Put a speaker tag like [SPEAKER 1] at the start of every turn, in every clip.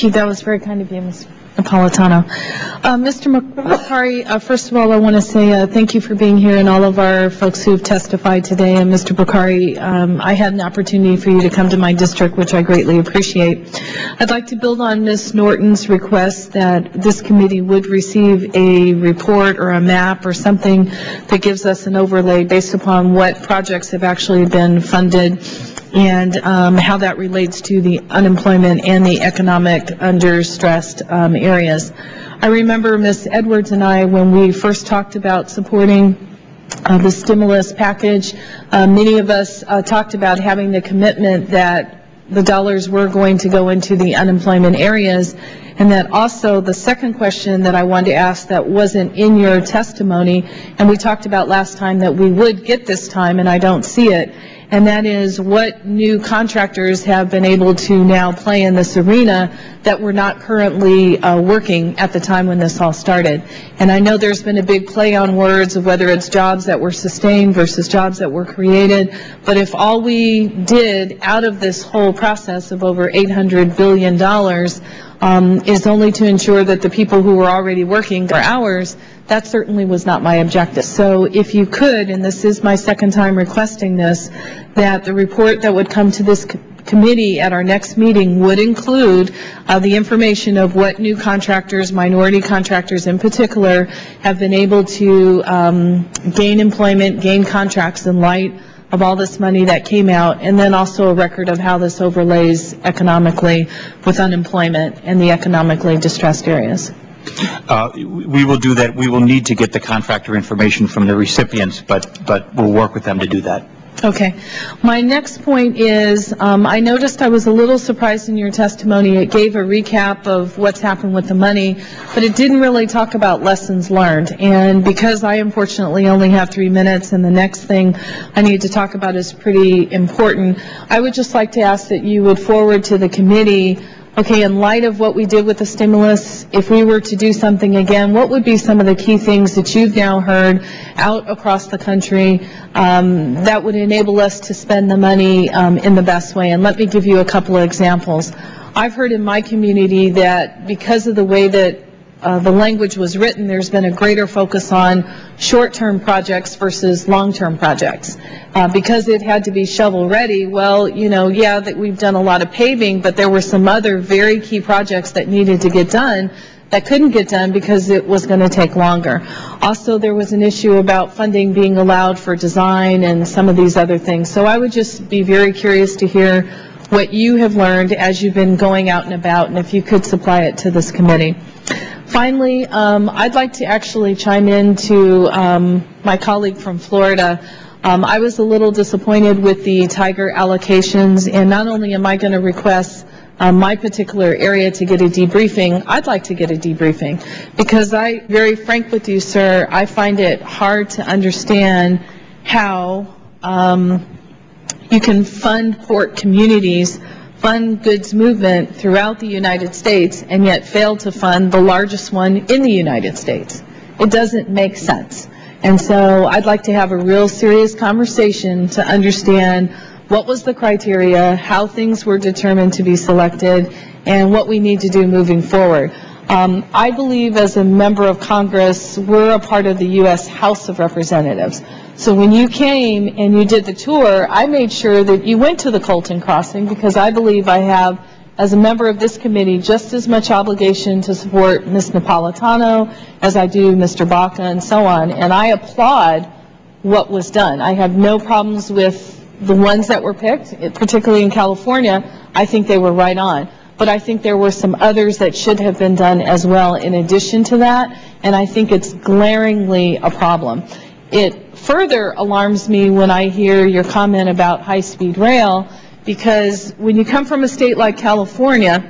[SPEAKER 1] That was very kind of you, Ms. Napolitano. Mr. Porcari, first of all, I want to say thank you for being here and all of our folks who've testified today. And Mr. Porcari, I had an opportunity for you to come to my district, which I greatly appreciate. I'd like to build on Ms. Norton's request that this committee would receive a report or a map or something that gives us an overlay based upon what projects have actually been funded and how that relates to the unemployment and the economic under-stressed areas. I remember Ms. Edwards and I, when we first talked about supporting the stimulus package, many of us talked about having the commitment that the dollars were going to go into the unemployment areas, and that also the second question that I wanted to ask that wasn't in your testimony, and we talked about last time that we would get this time, and I don't see it, and that is what new contractors have been able to now play in this arena that were not currently working at the time when this all started. And I know there's been a big play on words of whether it's jobs that were sustained versus jobs that were created, but if all we did out of this whole process of over $800 billion is only to ensure that the people who were already working their hours, that certainly was not my objective. So if you could, and this is my second time requesting this, that the report that would come to this committee at our next meeting would include the information of what new contractors, minority contractors in particular, have been able to gain employment, gain contracts in light of all this money that came out, and then also a record of how this overlays economically with unemployment and the economically distressed areas.
[SPEAKER 2] We will do that. We will need to get the contractor information from the recipients, but we'll work with them to do that.
[SPEAKER 1] Okay. My next point is, I noticed I was a little surprised in your testimony. It gave a recap of what's happened with the money, but it didn't really talk about lessons learned. And because I unfortunately only have 3 minutes and the next thing I need to talk about is pretty important, I would just like to ask that you would forward to the committee, okay, in light of what we did with the stimulus, if we were to do something again, what would be some of the key things that you've now heard out across the country that would enable us to spend the money in the best way? And let me give you a couple of examples. I've heard in my community that because of the way that the language was written, there's been a greater focus on short-term projects versus long-term projects. Because it had to be shovel-ready, well, you know, yeah, that we've done a lot of paving, but there were some other very key projects that needed to get done that couldn't get done because it was going to take longer. Also, there was an issue about funding being allowed for design and some of these other things. So I would just be very curious to hear what you have learned as you've been going out and about, and if you could supply it to this committee. Finally, I'd like to actually chime in to my colleague from Florida. I was a little disappointed with the Tiger allocations, and not only am I going to request my particular area to get a debriefing, I'd like to get a debriefing, because very frank with you, sir, I find it hard to understand how you can fund port communities, fund goods movement throughout the United States, and yet fail to fund the largest one in the United States. It doesn't make sense. And so I'd like to have a real serious conversation to understand what was the criteria, how things were determined to be selected, and what we need to do moving forward. I believe as a member of Congress, we're a part of the U.S. House of Representatives. So when you came and you did the tour, I made sure that you went to the Colton Crossing, because I believe I have, as a member of this committee, just as much obligation to support Ms. Napolitano as I do Mr. Baca and so on. And I applaud what was done. I have no problems with the ones that were picked, particularly in California. I think they were right on. But I think there were some others that should have been done as well in addition to that, and I think it's glaringly a problem. It further alarms me when I hear your comment about high-speed rail, because when you come from a state like California,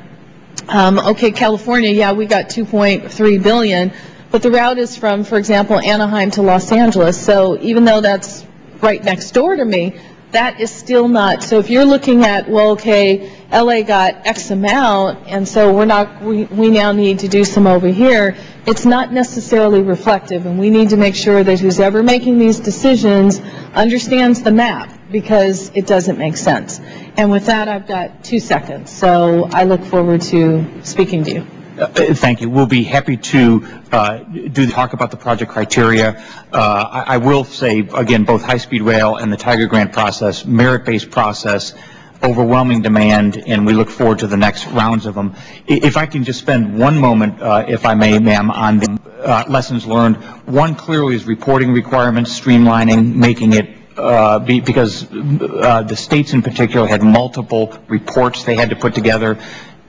[SPEAKER 1] okay, California, yeah, we got $2.3 billion, but the route is from, for example, Anaheim to Los Angeles, so even though that's right next door to me, that is still not. So if you're looking at, well, okay, LA got X amount, and so we now need to do some over here, it's not necessarily reflective, and we need to make sure that who's ever making these decisions understands the map, because it doesn't make sense. And with that, I've got 2 seconds, so I look forward to speaking to you.
[SPEAKER 2] Thank you. We'll be happy to talk about the project criteria. I will say, again, both high-speed rail and the Tiger Grant process, merit-based process, overwhelming demand, and we look forward to the next rounds of them. If I can just spend one moment, if I may, ma'am, on the lessons learned. One clearly is reporting requirements, streamlining, making it because the states in particular had multiple reports they had to put together.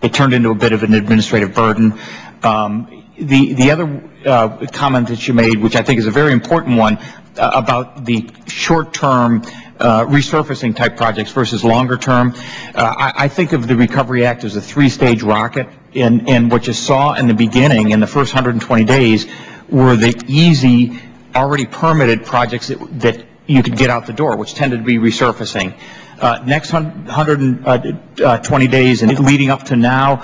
[SPEAKER 2] It turned into a bit of an administrative burden. The other comment that you made, which I think is a very important one, about the short-term resurfacing type projects versus longer term. I think of the Recovery Act as a 3-stage rocket, and what you saw in the beginning, in the first 120 days, were the easy, already permitted projects that you could get out the door, which tended to be resurfacing. Next 120 days and leading up to now,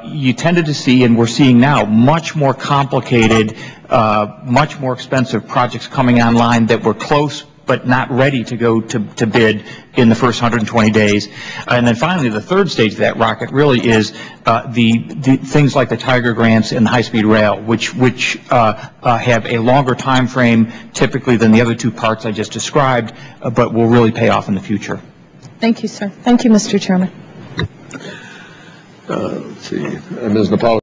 [SPEAKER 2] you tended to see, and we're seeing now, much more complicated, much more expensive projects coming online that were close but not ready to go to bid in the first 120 days. And then finally, the third stage of that rocket really is the things like the Tiger Grants and the high-speed rail, which have a longer time frame typically than the other 2 parts I just described, but will really pay off in the future.
[SPEAKER 1] Thank you, sir. Thank you, Mr. Chairman.
[SPEAKER 3] Let's see. Ms. Napolitan.